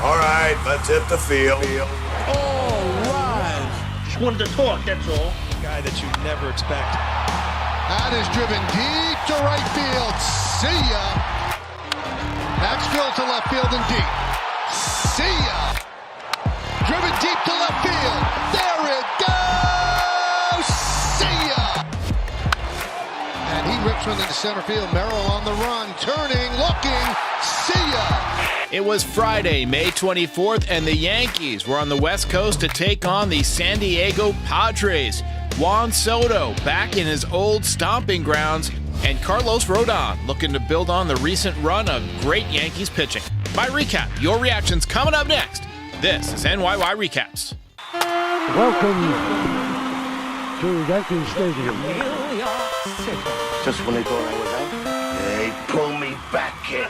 All right, let's hit the field. All right. Just wanted to talk, that's all. Guy that you never expect. That is driven deep to right field. See ya. That's drilled to left field and deep. See ya. Driven deep to left field. There it goes. See ya. And he rips one into center field. Merrill on the run, turning, looking. See ya. It was Friday, May 24th, and the Yankees were on the West Coast to take on the San Diego Padres. Juan Soto back in his old stomping grounds, and Carlos Rodan looking to build on the recent run of great Yankees pitching. My recap, your reactions coming up next. This is NYY Recaps. Welcome to Yankee Stadium. Just when they thought I was out, they pull me back in.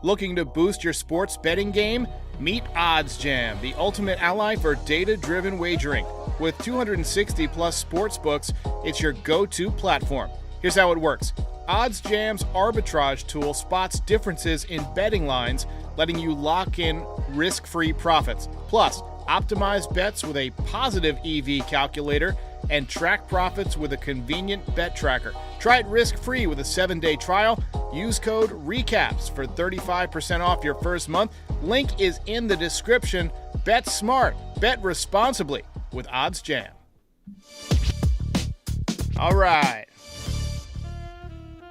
Looking to boost your sports betting game? Meet Odds Jam, the ultimate ally for data-driven wagering. With 260 plus sports books, it's your go-to platform. Here's how it works. Odds Jam's arbitrage tool spots differences in betting lines, letting you lock in risk-free profits. Plus, optimize bets with a positive EV calculator and track profits with a convenient bet tracker. Try it risk-free with a 7-day trial. Use code RECAPS for 35% off your first month. Link is in the description. Bet smart. Bet responsibly with Odds Jam. All right.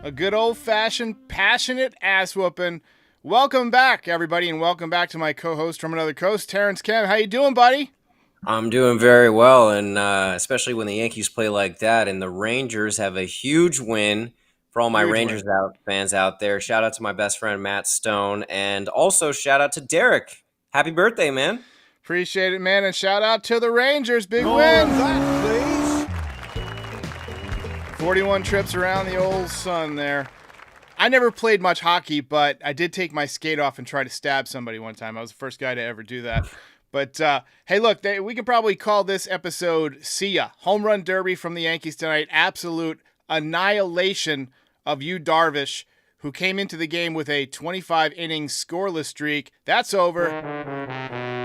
A good old-fashioned, passionate ass-whooping. Welcome back, everybody, and welcome back to my co-host from another coast, Terrence Kem. How you doing, buddy? I'm doing very well, and especially when the Yankees play like that, and the Rangers have a huge win. For all my Rangers fans out there, shout out to my best friend Matt Stone, and also shout out to Derek. Happy birthday, man. Appreciate it, man, and shout out to the Rangers. Big More win. of that, please. 41 trips around the old sun there. I never played much hockey, but I did take my skate off and try to stab somebody one time. I was the first guy to ever do that. But, hey, look, we could probably call this episode See Ya. Home run derby from the Yankees tonight. Absolute annihilation of Yu Darvish, who came into the game with a 25-inning scoreless streak. That's over.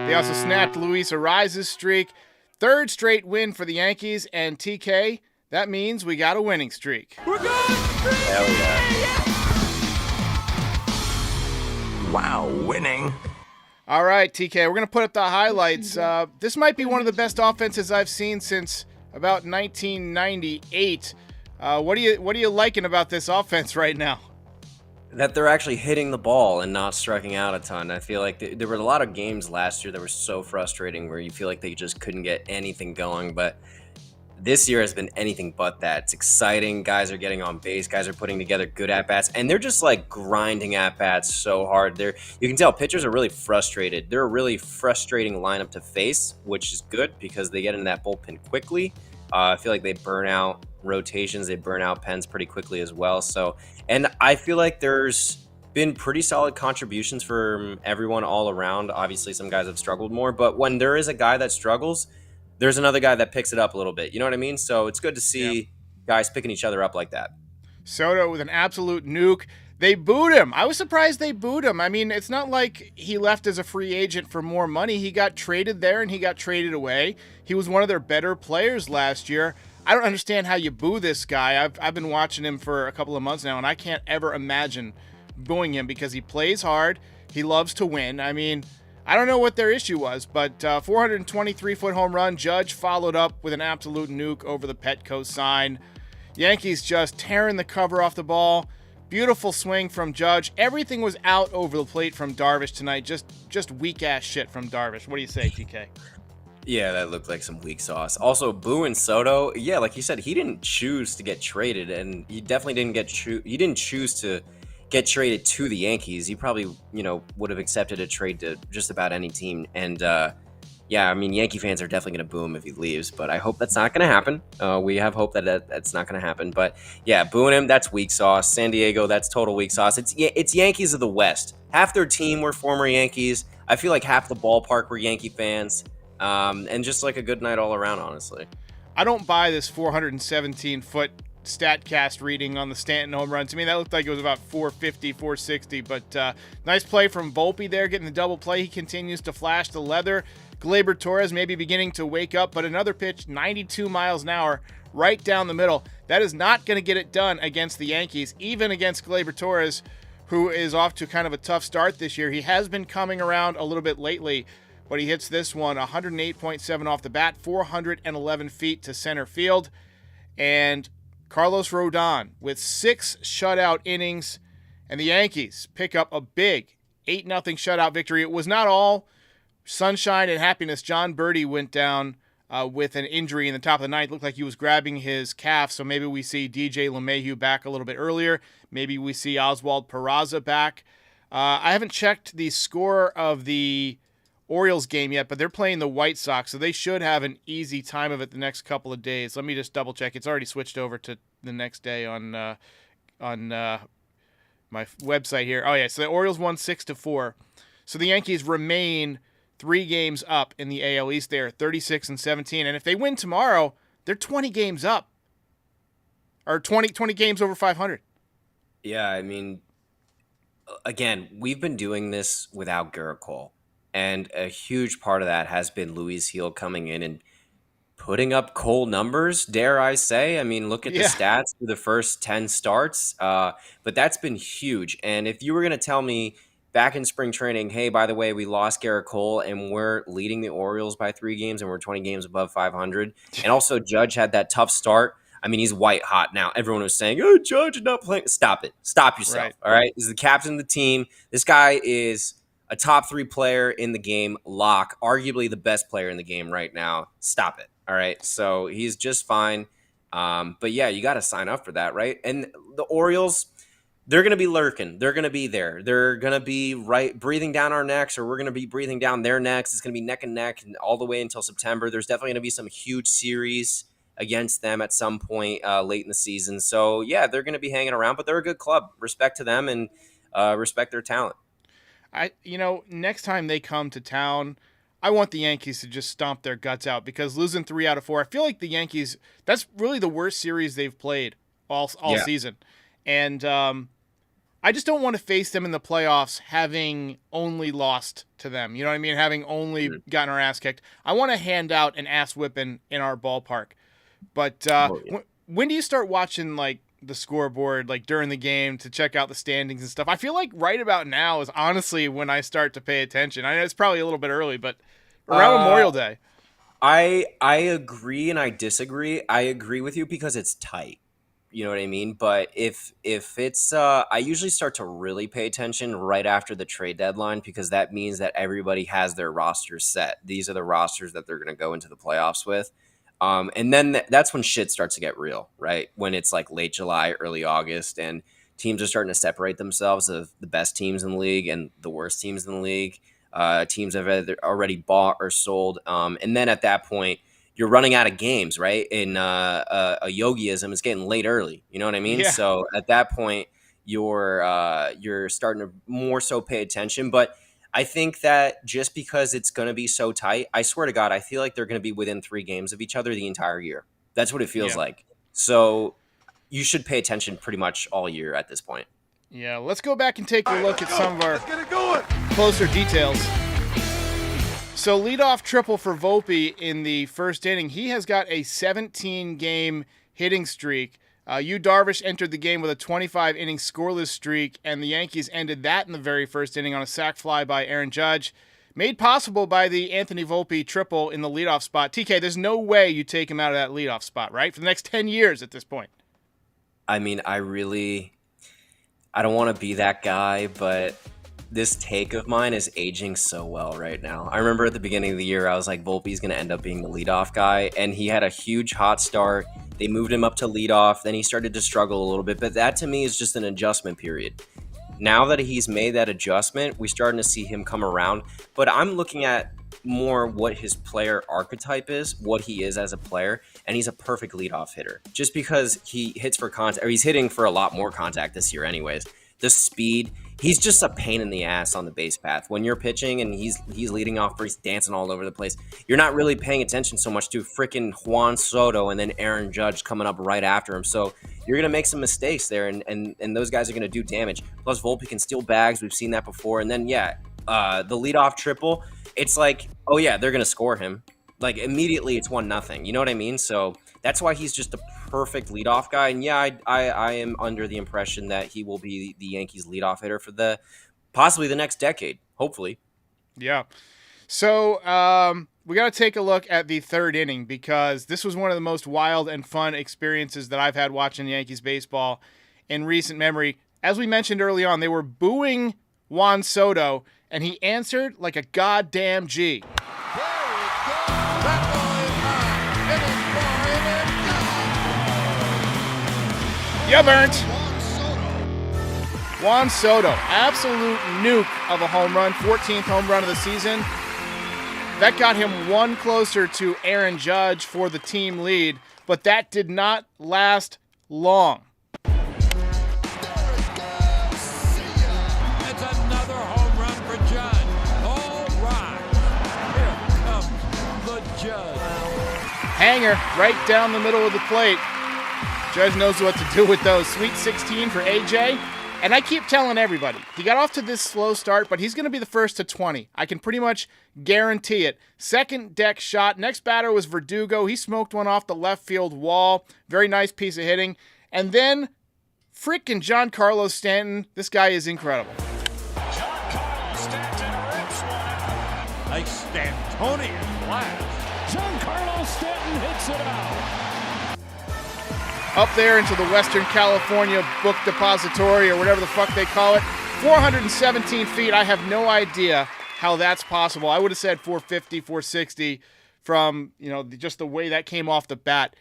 They also snapped Luis Ariza's streak. Third straight win for the Yankees, and TK, that means we got a winning streak. We're going streak! Hell yeah. Wow, winning. All right, TK, we're going to put up the highlights. This might be one of the best offenses I've seen since about 1998. What are you liking about this offense right now? That they're actually hitting the ball and not striking out a ton. I feel like there were a lot of games last year that were so frustrating where you feel like they just couldn't get anything going, but this year has been anything but that. It's exciting. Guys are getting on base. Guys are putting together good at-bats, and they're just like grinding at-bats so hard. You can tell pitchers are really frustrated. They're a really frustrating lineup to face, which is good because they get into that bullpen quickly. I feel like they burn out rotations. They burn out pens pretty quickly as well. And I feel like there's been pretty solid contributions from everyone all around. Obviously, some guys have struggled more, but when there is a guy that struggles, there's another guy that picks it up a little bit. You know what I mean? So it's good to see guys picking each other up like that. Soto with an absolute nuke. They booed him. I was surprised they booed him. I mean, it's not like he left as a free agent for more money. He got traded there and he got traded away. He was one of their better players last year. I don't understand how you boo this guy. I've been watching him for a couple of months now, and I can't ever imagine booing him because he plays hard. He loves to win. I mean, I don't know what their issue was, but 423-foot home run. Judge followed up with an absolute nuke over the Petco sign. Yankees just tearing the cover off the ball. Beautiful swing from Judge. Everything was out over the plate from Darvish tonight. Just weak-ass shit from Darvish. What do you say, TK? Yeah, that looked like some weak sauce. Also, Boo and Soto, yeah, like you said, he didn't choose to get traded, and he definitely didn't choose to get traded to the Yankees. He probably, would have accepted a trade to just about any team. And yeah, I mean, Yankee fans are definitely going to boo him if he leaves, but I hope that's not going to happen. We have hope that's not going to happen. But yeah, booing him, that's weak sauce. San Diego, that's total weak sauce. It's Yankees of the West. Half their team were former Yankees. I feel like half the ballpark were Yankee fans. And just like a good night all around, honestly. I don't buy this 417-foot StatCast reading on the Stanton home run. To me, that looked like it was about 450, 460. But nice play from Volpe there, getting the double play. He continues to flash the leather. Gleyber Torres maybe beginning to wake up, but another pitch, 92 miles an hour, right down the middle. That is not going to get it done against the Yankees, even against Gleyber Torres, who is off to kind of a tough start this year. He has been coming around a little bit lately, but he hits this one 108.7 off the bat, 411 feet to center field. And Carlos Rodan with 6 shutout innings, and the Yankees pick up a big 8-0 shutout victory. It was not all sunshine and happiness. John Birdie went down with an injury in the top of the ninth. Looked like he was grabbing his calf, so maybe we see DJ LeMahieu back a little bit earlier. Maybe we see Oswald Peraza back. I haven't checked the score of the Orioles game yet, but they're playing the White Sox, so they should have an easy time of it the next couple of days. Let me just double check. It's already switched over to the next day on my website here. Oh yeah, so the Orioles won 6-4. So the Yankees remain 3 games up in the AL East. They're 36-17, and if they win tomorrow, they're 20 games up, or 20 games over 500. Yeah, I mean, again, we've been doing this without Gerrit Cole. And a huge part of that has been Luis Gil coming in and putting up Cole numbers, dare I say. I mean, look at the stats for the first 10 starts. But that's been huge. And if you were going to tell me back in spring training, hey, by the way, we lost Gerrit Cole and we're leading the Orioles by 3 games and we're 20 games above 500. And also Judge had that tough start. I mean, he's white hot now. Everyone was saying, oh, Judge is not playing. Stop it. Stop yourself. Right. All right. He's the captain of the team. This guy is a top 3 player in the game, lock, arguably the best player in the game right now. Stop it. All right. So he's just fine. But yeah, you got to sign up for that, right? And the Orioles, they're going to be lurking. They're going to be there. They're going to be breathing down our necks, or we're going to be breathing down their necks. It's going to be neck and neck all the way until September. There's definitely going to be some huge series against them at some point late in the season. So yeah, they're going to be hanging around, but they're a good club. Respect to them and respect their talent. Next time they come to town, I want the Yankees to just stomp their guts out, because losing 3 out of 4, I feel like the Yankees, that's really the worst series they've played all season. And I just don't want to face them in the playoffs having only lost to them. You know what I mean? Having only gotten our ass kicked. I want to hand out an ass whipping in our ballpark. But when do you start watching like the scoreboard, like during the game, to check out the standings and stuff? I feel like right about now is honestly when I start to pay attention. I know it's probably a little bit early, but around Memorial Day. I agree and I disagree. I agree with you because it's tight. You know what I mean? But if it's I usually start to really pay attention right after the trade deadline, because that means that everybody has their rosters set. These are the rosters that they're going to go into the playoffs with. And then that's when shit starts to get real, right? When it's like late July, early August, and teams are starting to separate themselves of the best teams in the league and the worst teams in the league. Teams have either already bought or sold. And then at that point, you're running out of games, right? In a yogiism, it's getting late early. You know what I mean? Yeah. So at that point, you're starting to more so pay attention. But I think that just because it's going to be so tight, I swear to God, I feel like they're going to be within 3 games of each other the entire year. That's what it feels like. So you should pay attention pretty much all year at this point. Yeah, let's go back and take a look at some of our closer details. So leadoff triple for Volpe in the first inning. He has got a 17-game hitting streak. Yu Darvish entered the game with a 25-inning scoreless streak, and the Yankees ended that in the very first inning on a sac fly by Aaron Judge, made possible by the Anthony Volpe triple in the leadoff spot. TK, there's no way you take him out of that leadoff spot, right? For the next 10 years at this point. I mean, I don't want to be that guy, but this take of mine is aging so well right now. I remember at the beginning of the year, I was like, Volpe's going to end up being the leadoff guy, and he had a huge hot start. They moved him up to leadoff, then he started to struggle a little bit, but that to me is just an adjustment period. Now that he's made that adjustment, we're starting to see him come around, but I'm looking at more what his player archetype is, what he is as a player, and he's a perfect leadoff hitter. Just because he hits for contact, or he's hitting for a lot more contact this year anyways. The speed, he's just a pain in the ass on the base path. When you're pitching and he's leading off, or he's dancing all over the place, you're not really paying attention so much to freaking Juan Soto and then Aaron Judge coming up right after him. So you're going to make some mistakes there, and those guys are going to do damage. Plus, Volpe can steal bags. We've seen that before. And then, the leadoff triple, it's like, oh, yeah, they're going to score him. Like, immediately it's 1-0. You know what I mean? So that's why he's just a perfect leadoff guy. And yeah, I am under the impression that he will be the Yankees leadoff hitter for possibly the next decade, hopefully. Yeah. So we got to take a look at the third inning, because this was one of the most wild and fun experiences that I've had watching Yankees baseball in recent memory. As we mentioned early on, they were booing Juan Soto, and he answered like a goddamn G. You burnt. Juan Soto, absolute nuke of a home run, 14th home run of the season. That got him one closer to Aaron Judge for the team lead, but that did not last long. It's another home run for Judge. All right. Here comes the Judge. Hanger right down the middle of the plate. Judge knows what to do with those. Sweet 16 for AJ. And I keep telling everybody, he got off to this slow start, but he's going to be the first to 20. I can pretty much guarantee it. Second deck shot. Next batter was Verdugo. He smoked one off the left field wall. Very nice piece of hitting. And then freaking Giancarlo Stanton. This guy is incredible. Giancarlo Stanton rips one. A Stantonian blast. Giancarlo Stanton hits it out. Up there into the Western California Book Depository, or whatever the fuck they call it. 417 feet. I have no idea how that's possible. I would have said 450, 460 from, just the way that came off the bat.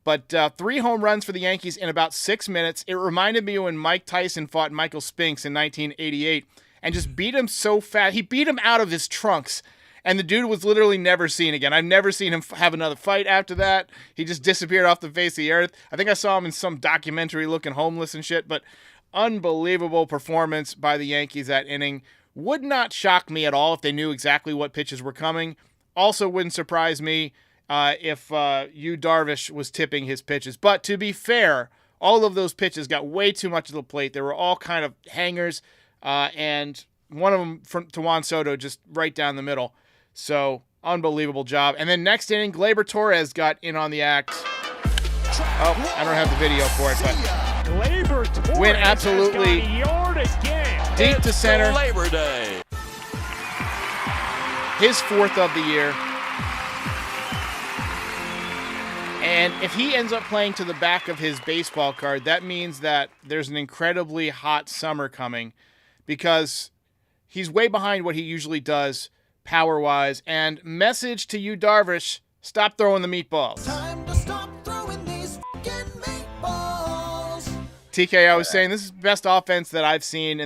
But 3 home runs for the Yankees in about 6 minutes. It reminded me when Mike Tyson fought Michael Spinks in 1988 and just beat him so fast. He beat him out of his trunks. And the dude was literally never seen again. I've never seen him have another fight after that. He just disappeared off the face of the earth. I think I saw him in some documentary looking homeless and shit. But unbelievable performance by the Yankees that inning. Would not shock me at all if they knew exactly what pitches were coming. Also wouldn't surprise me if Yu Darvish was tipping his pitches. But to be fair, all of those pitches got way too much of the plate. They were all kind of hangers. And one of them to Juan Soto just right down the middle. So, unbelievable job. And then next inning, Gleyber Torres got in on the act. Oh, I don't have the video for it, but Gleyber Torres went absolutely deep to center. Labor Day. His 4th of the year. And if he ends up playing to the back of his baseball card, that means that there's an incredibly hot summer coming, because he's way behind what he usually does power-wise. And message to you, Darvish, stop throwing the meatballs. Time to stop throwing these fucking meatballs. TK, I was saying this is the best offense that I've seen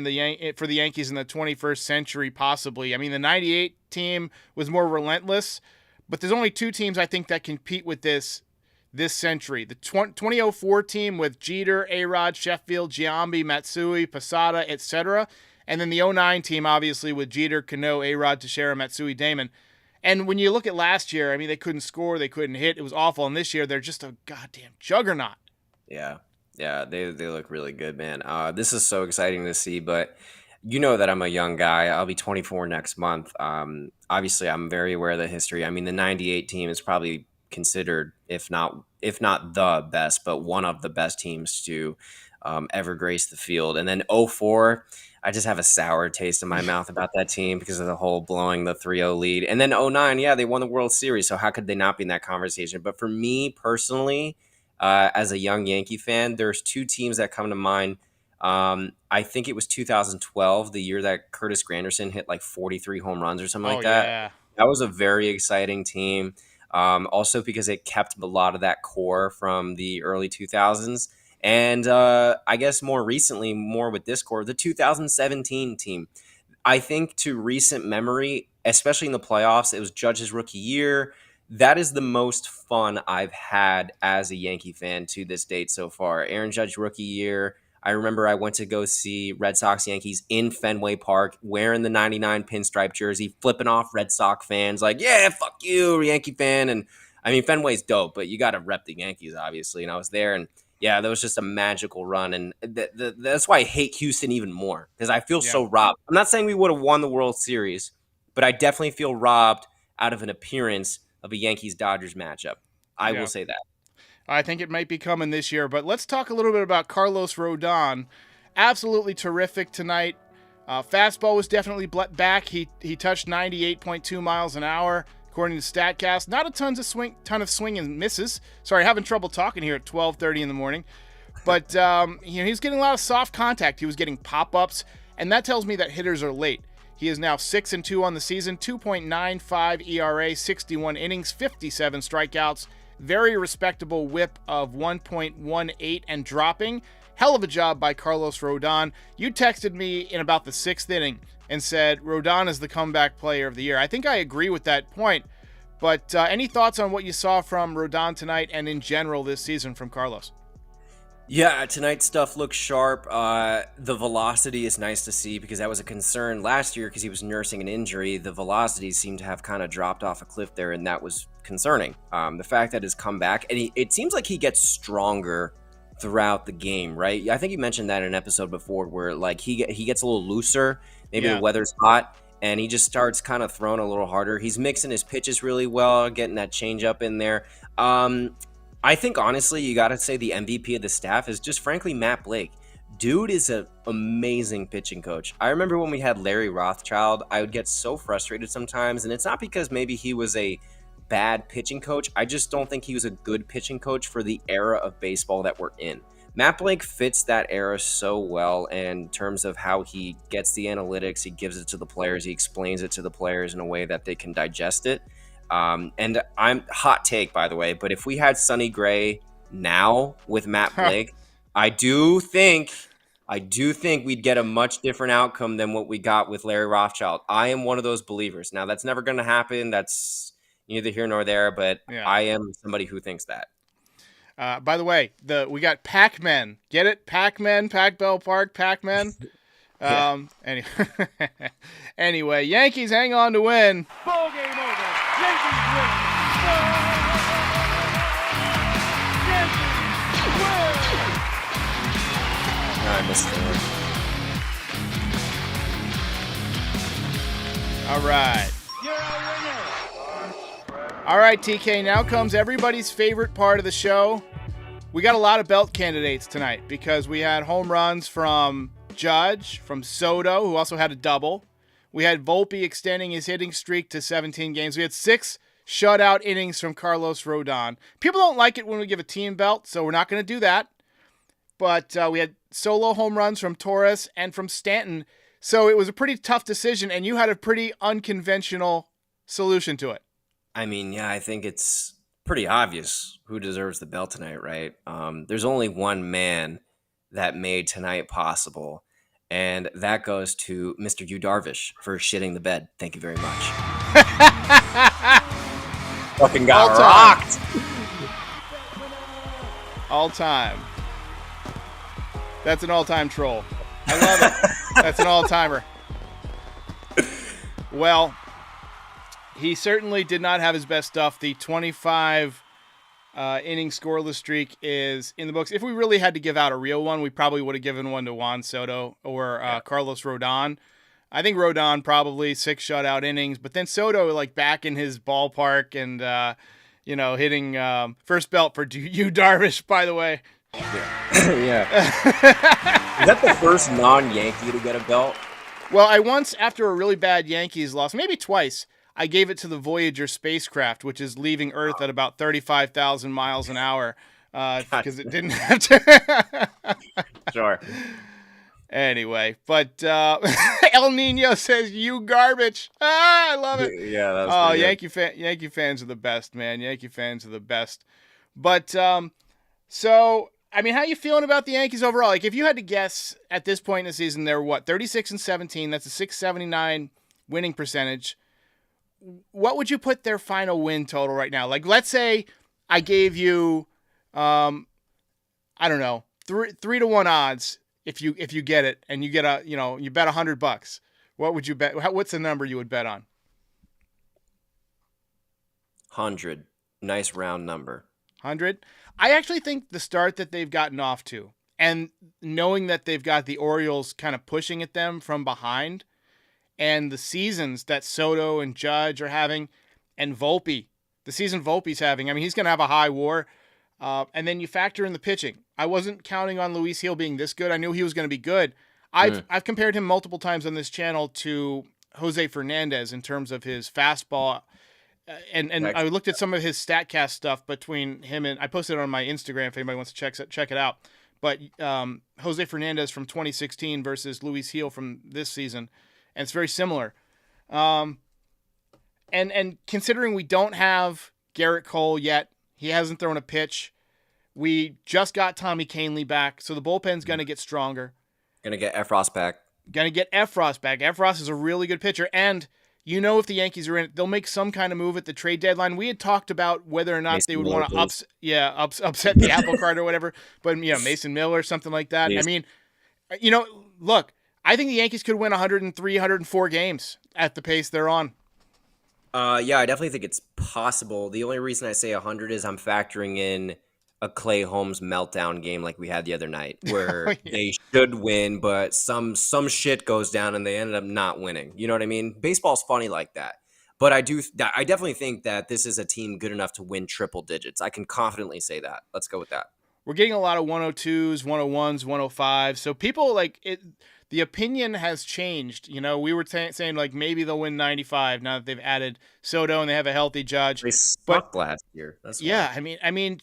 for the Yankees in the 21st century, possibly. I mean, the 98 team was more relentless, but there's only 2 teams I think that compete with this century. The 2004 team with Jeter, A-Rod, Sheffield, Giambi, Matsui, Posada, etc., and then the 09 team, obviously, with Jeter, Cano, A-Rod, Teixeira, Matsui, Damon. And when you look at last year, I mean, they couldn't score, they couldn't hit. It was awful. And this year, they're just a goddamn juggernaut. Yeah, they look really good, man. This is so exciting to see, but you know that I'm a young guy. I'll be 24 next month. Obviously, I'm very aware of the history. I mean, the 98 team is probably considered, if not the best, but one of the best teams to ever grace the field. And then 04, I just have a sour taste in my mouth about that team because of the whole blowing the 3-0 lead. And then 09, yeah, they won the World Series, so how could they not be in that conversation? But for me personally, as a young Yankee fan, there's 2 teams that come to mind. I think it was 2012, the year that Curtis Granderson hit like 43 home runs or something like that. Yeah. That was a very exciting team. Also because it kept a lot of that core from the early 2000s. And I guess more recently, more with this core, the 2017 team. I think to recent memory, especially in the playoffs, it was Judge's rookie year. That is the most fun I've had as a Yankee fan to this date so far. Aaron Judge rookie year. I remember I went to go see Red Sox Yankees in Fenway Park, wearing the 99 pinstripe jersey, flipping off Red Sox fans like, yeah, fuck you, Yankee fan. And I mean, Fenway's dope, but you got to rep the Yankees, obviously. And I was there, and yeah, that was just a magical run. And that's why I hate Houston even more, because I feel so robbed. I'm not saying we would have won the World Series, but I definitely feel robbed out of an appearance of a Yankees-Dodgers matchup. I will say that. I think it might be coming this year, but let's talk a little bit about Carlos Rodan. Absolutely terrific tonight. Fastball was definitely back. He touched 98.2 miles an hour, according to StatCast. Not a ton of swing and misses. Sorry, having trouble talking here at 12:30 in the morning. But he was getting a lot of soft contact. He was getting pop-ups, and that tells me that hitters are late. He is now 6-2 on the season, 2.95 ERA, 61 innings, 57 strikeouts. Very respectable whip of 1.18 and dropping. Hell of a job by Carlos Rodan. You texted me in about the 6th inning and said Rodan is the comeback player of the year. I think I agree with that point. But any thoughts on what you saw from Rodan tonight and in general this season from Carlos? Yeah, tonight's stuff looks sharp. The velocity is nice to see, because that was a concern last year because he was nursing an injury. The velocity seemed to have kind of dropped off a cliff there, and that was concerning. The fact that he's come back, and it seems like he gets stronger throughout the game, right? I think you mentioned that in an episode before where like he gets a little looser. Maybe the weather's hot, and he just starts kind of throwing a little harder. He's mixing his pitches really well, getting that changeup in there. I think, honestly, you got to say the MVP of the staff is just, frankly, Matt Blake. Dude is an amazing pitching coach. I remember when we had Larry Rothschild, I would get so frustrated sometimes, and it's not because maybe he was a bad pitching coach. I just don't think he was a good pitching coach for the era of baseball that we're in. Matt Blake fits that era so well in terms of how he gets the analytics, he gives it to the players, he explains it to the players in a way that they can digest it. And I'm hot take, by the way, but if we had Sonny Gray now with Matt Blake, I do think we'd get a much different outcome than what we got with Larry Rothschild. I am one of those believers. Now, that's never going to happen. That's neither here nor there, but I am somebody who thinks that. By the way, we got Pac-Men. Get it? Pac-Men, Pac-Bell Park, Pac-Men. Anyway, Yankees hang on to win. Ball game over. Yankees win. Yankees win. I missed the word. All right. You're a winner. All right, TK, now comes everybody's favorite part of the show. We got a lot of belt candidates tonight because we had home runs from Judge, from Soto, who also had a double. We had Volpe extending his hitting streak to 17 games. We had 6 shutout innings from Carlos Rodan. People don't like it when we give a team belt, so we're not going to do that. But we had solo home runs from Torres and from Stanton. So it was a pretty tough decision, and you had a pretty unconventional solution to it. I mean, yeah, I think it's pretty obvious who deserves the belt tonight, right? There's only one man that made tonight possible, and that goes to Mr. Yu Darvish for shitting the bed. Thank you very much. Fucking got rocked. All time. That's an all-time troll. I love it. That's an all-timer. Well, he certainly did not have his best stuff. The 25 inning scoreless streak is in the books. If we really had to give out a real one, we probably would have given one to Juan Soto or Carlos Rodan. I think Rodan probably 6 shutout innings, but then Soto like back in his ballpark and hitting first belt for Yu Darvish, by the way. Yeah. Is that the first non-Yankee to get a belt? Well, I once, after a really bad Yankees loss, maybe twice, I gave it to the Voyager spacecraft, which is leaving Earth at about 35,000 miles an hour because it didn't have to. Sure. Anyway, but El Nino says, "You garbage." I love it. Yeah, that was Yankee fans are the best, man. Yankee fans are the best. But so, I mean, how are you feeling about the Yankees overall? Like, if you had to guess at this point in the season, they're what, 36-17? That's a 679 winning percentage. What would you put their final win total right now? Like, let's say I gave you, I don't know, 3-1 odds. if you get it and you get you bet $100, what would you bet? What's the number you would bet on? 100. Nice round number. 100. I actually think the start that they've gotten off to, and knowing that they've got the Orioles kind of pushing at them from behind, and the seasons that Soto and Judge are having, and Volpe, the season Volpe's having, I mean, he's going to have a high WAR. And then you factor in the pitching. I wasn't counting on Luis Gil being this good. I knew he was going to be good. I've compared him multiple times on this channel to Jose Fernandez in terms of his fastball. And I looked at some of his StatCast stuff between him and I posted it on my Instagram if anybody wants to check it out. But Jose Fernandez from 2016 versus Luis Gil from this season, and it's very similar. And considering we don't have Garrett Cole yet, he hasn't thrown a pitch. We just got Tommy Kahnle back, so the bullpen's going to get stronger. Going to get Efros back. Going to get Efros back. Efros is a really good pitcher, and if the Yankees are in it, they'll make some kind of move at the trade deadline. We had talked about whether or not they would want to upset the apple cart or whatever, but Mason Miller or something like that. Yes. I mean, look, I think the Yankees could win 103, 104 games at the pace they're on. Yeah, I definitely think it's possible. The only reason I say 100 is I'm factoring in a Clay Holmes meltdown game like we had the other night where they should win, but some shit goes down and they ended up not winning. You know what I mean? Baseball's funny like that. But I definitely think that this is a team good enough to win triple digits. I can confidently say that. Let's go with that. We're getting a lot of 102s, 101s, 105s. So people like it. The opinion has changed. We were saying like maybe they'll win 95 now that they've added Soto and they have a healthy Judge. They sucked last year. That's yeah. Why. I mean,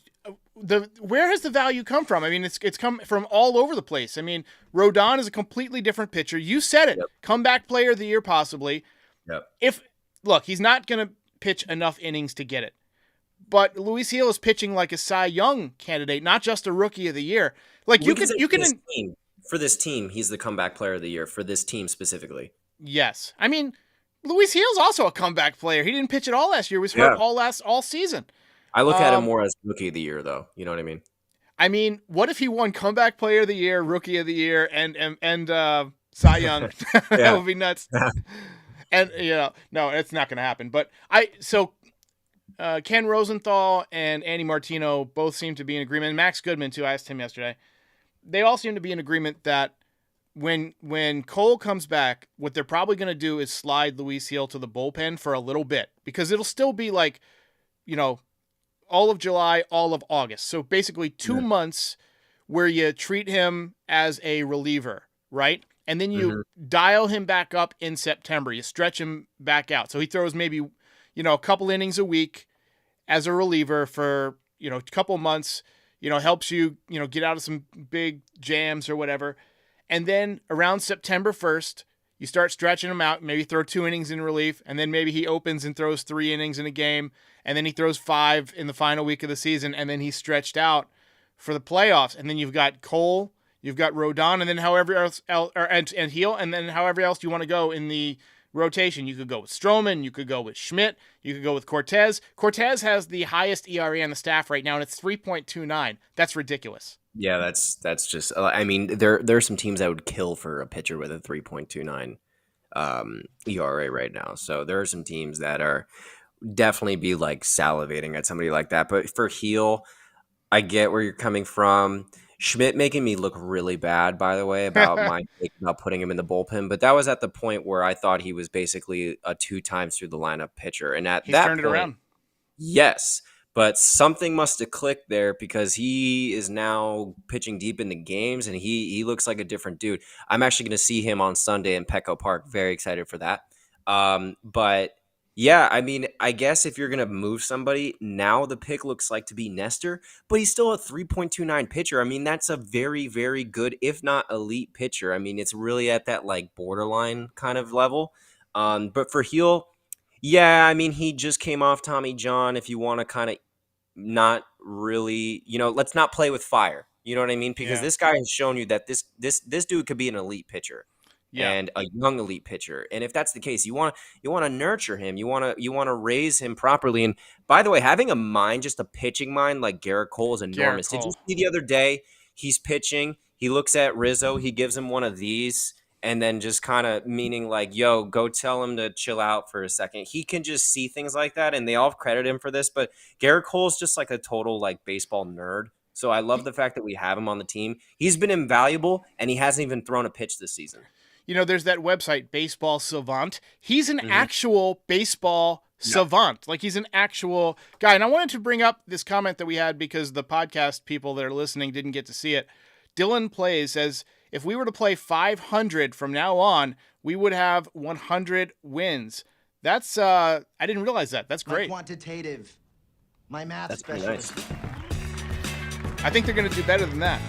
where has the value come from? I mean, it's come from all over the place. I mean, Rodan is a completely different pitcher. You said it. Yep. Comeback player of the year, possibly. Yep. He's not going to pitch enough innings to get it. But Luis Gil is pitching like a Cy Young candidate, not just a rookie of the year. Like you can. For this team, he's the comeback player of the year for this team specifically. Yes. I mean, Luis Gil's also a comeback player. He didn't pitch at all last year. He was hurt all season. I look at him more as rookie of the year, though. You know what I mean? I mean, what if he won comeback player of the year, rookie of the year, and Cy Young? That would be nuts. And no, it's not going to happen. But Ken Rosenthal and Andy Martino both seem to be in agreement. And Max Goodman too. I asked him yesterday. They all seem to be in agreement that when Cole comes back, what they're probably going to do is slide Luis Gil to the bullpen for a little bit because it'll still be like, all of July, all of August. So basically 2 months where you treat him as a reliever, right? And then you dial him back up in September. You stretch him back out. So he throws maybe, a couple innings a week as a reliever for, a couple months. Helps you, get out of some big jams or whatever. And then around September 1st, you start stretching him out, maybe throw 2 innings in relief, and then maybe he opens and throws 3 innings in a game, and then he throws 5 in the final week of the season, and then he's stretched out for the playoffs. And then you've got Cole, you've got Rodan, and then however else, and Gil, and then however else you want to go in the rotation. You could go with Stroman, you could go with Schmidt, you could go with Cortez. Cortez has the highest ERA on the staff right now, and it's 3.29. That's ridiculous. Yeah, that's just. I mean, there are some teams that would kill for a pitcher with a 3.29 ERA right now. So there are some teams that are definitely be like salivating at somebody like that. But for Gil, I get where you're coming from. Schmidt making me look really bad, by the way, about about putting him in the bullpen. But that was at the point where I thought he was basically a 2 times through the lineup pitcher. And at that turned it around. Yes. But something must have clicked there because he is now pitching deep in the games and he looks like a different dude. I'm actually going to see him on Sunday in Petco Park. Very excited for that. But yeah, I mean, I guess if you're going to move somebody, now the pick looks like to be Nestor, but he's still a 3.29 pitcher. I mean, that's a very, very good, if not elite pitcher. I mean, it's really at that like borderline kind of level. But for Gil, yeah, I mean, he just came off Tommy John. If you want to kind of not really, let's not play with fire. You know what I mean? Because this guy has shown you that this dude could be an elite pitcher. And a young elite pitcher. And if that's the case, you want to nurture him. You want to raise him properly. And by the way, having a pitching mind like Garrett Cole is enormous. Did you see the other day he's pitching? he looks at Rizzo, he gives him one of these, and then just kind of meaning like, yo, go tell him to chill out for a second. He can just see things like that, and they all credit him for this. But Garrett Cole's just like a total like baseball nerd. So I love the fact that we have him on the team. He's been invaluable, and he hasn't even thrown a pitch this season. You know, there's that website, Baseball Savant. He's an actual baseball savant. Like, he's an actual guy. And I wanted to bring up this comment that we had because the podcast people that are listening didn't get to see it. Dylan Plays says, if we were to play 500 from now on, we would have 100 wins. That's, I didn't realize that. That's great. My quantitative, my math That's pretty specialist. nice. I think they're going to do better than that.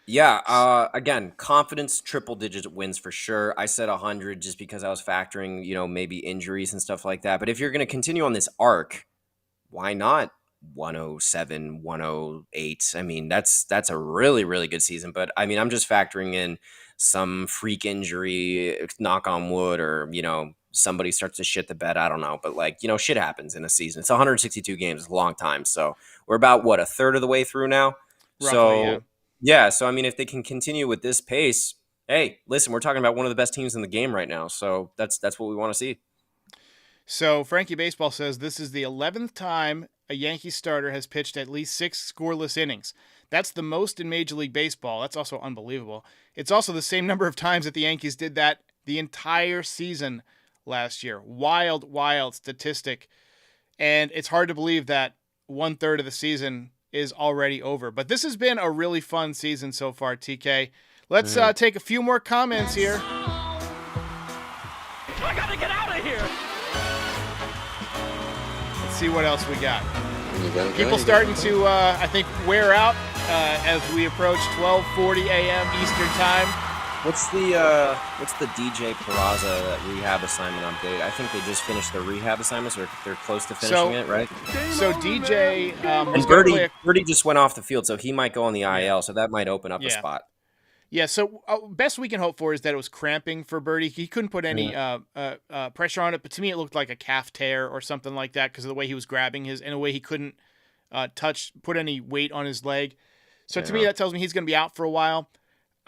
Yeah, again, confidence, triple-digit wins for sure. I said 100 just because I was factoring, maybe injuries and stuff like that. But if you're going to continue on this arc, why not 107, 108? I mean, that's a really, really good season. But, I mean, I'm just factoring in some freak injury, knock on wood, or, somebody starts to shit the bed. I don't know. But, shit happens in a season. It's 162 games. It's a long time. So we're about, a third of the way through now? Roughly, Yeah, so I mean, if they can continue with this pace, hey, listen, we're talking about one of the best teams in the game right now, so that's what we want to see. So Frankie Baseball says this is the 11th time a Yankee starter has pitched at least 6 scoreless innings. That's the most in Major League Baseball. That's also unbelievable. It's also the same number of times that the Yankees did that the entire season last year. Wild, wild statistic. And it's hard to believe that 1/3 of the season is already over. But this has been a really fun season so far, TK. Let's take a few more comments here. I gotta get out of here. Let's see what else we got. People starting to, I think, wear out as we approach 12:40 a.m. Eastern Time. What's the DJ Peraza rehab assignment update? I think they just finished their rehab assignments, or they're close to finishing it, right? So DJ was And going to play Birdie just went off the field, so he might go on the IL, so that might open up a spot. Yeah, so best we can hope for is that it was cramping for Birdie. He couldn't put any pressure on it, but to me it looked like a calf tear or something like that because of the way he was grabbing in a way he couldn't put any weight on his leg. So to me that tells me he's going to be out for a while.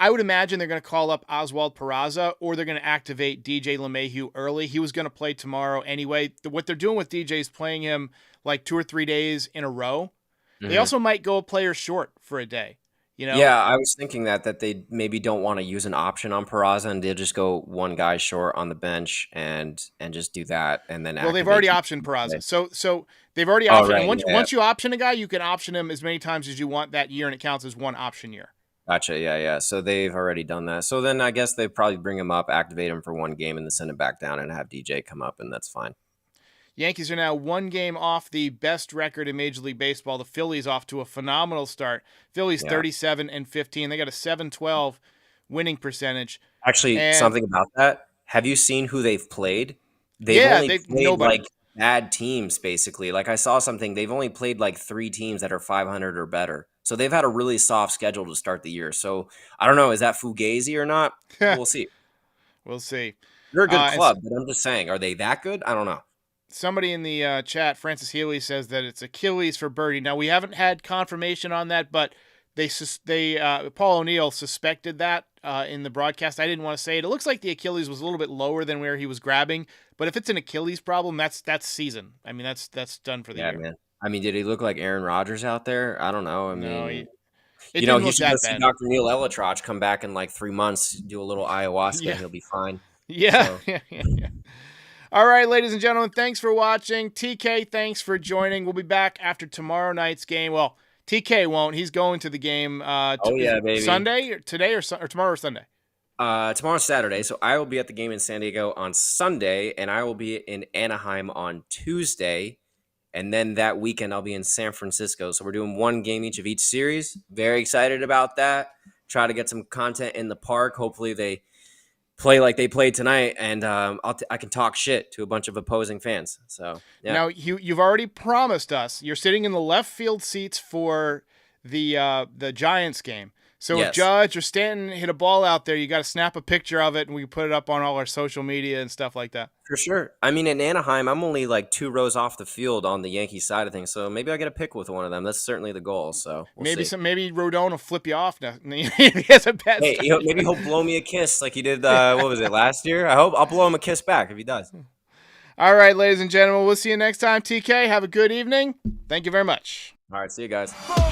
I would imagine they're going to call up Oswald Peraza, or they're going to activate DJ LeMahieu early. He was going to play tomorrow anyway. What they're doing with DJ is playing him like 2 or 3 days in a row. They also might go a player short for a day. Yeah, I was thinking that they maybe don't want to use an option on Peraza, and they'll just go one guy short on the bench and just do that, and then. Well, they've already optioned Peraza, so they've already optioned. Right, and once you option a guy, you can option him as many times as you want that year, and it counts as one option year. Gotcha. Yeah. So they've already done that. So then I guess they probably bring him up, activate him for one game, and then send him back down and have DJ come up, and that's fine. Yankees are now 1 game off the best record in Major League Baseball. The Phillies off to a phenomenal start. Phillies 37-15. They got a 712 winning percentage. Actually, something about that. Have you seen who they've played? They've played like bad teams, basically. Like I saw something. They've only played like 3 teams that are 500 or better. So they've had a really soft schedule to start the year. So I don't know. Is that fugazi or not? We'll see. We'll see. They're a good club, but I'm just saying, are they that good? I don't know. Somebody in the chat, Francis Healy, says that it's Achilles for Birdie. Now, we haven't had confirmation on that, but Paul O'Neill suspected that in the broadcast. I didn't want to say it. It looks like the Achilles was a little bit lower than where he was grabbing, but if it's an Achilles problem, that's season. I mean, that's done for the year. Man. I mean, did he look like Aaron Rodgers out there? I don't know. I mean, no, he should go see Dr. Neil Elitroch come back in like 3 months, do a little ayahuasca, and he'll be fine. Yeah. So. Yeah. All right, ladies and gentlemen, thanks for watching. TK, thanks for joining. We'll be back after tomorrow night's game. Well, TK won't. He's going to the game baby. Sunday, or today, or tomorrow or Sunday? Tomorrow's Saturday, so I will be at the game in San Diego on Sunday, and I will be in Anaheim on Tuesday. And then that weekend, I'll be in San Francisco. So we're doing 1 game each of each series. Very excited about that. Try to get some content in the park. Hopefully they play like they played tonight, and I can talk shit to a bunch of opposing fans. So yeah. Now, you've already promised us you're sitting in the left field seats for the Giants game. So if Yes. Judge or Stanton hit a ball out there, you got to snap a picture of it, and we can put it up on all our social media and stuff like that. For sure. I mean, in Anaheim, I'm only like 2 rows off the field on the Yankees side of things, so maybe I get a pick with one of them. That's certainly the goal. So we'll see. Maybe Rodan will flip you off now. He has a bad Hey, start. maybe he'll blow me a kiss like he did. What was it, last year? I'll blow him a kiss back if he does. All right, ladies and gentlemen, we'll see you next time. TK, have a good evening. Thank you very much. All right, see you guys. Ball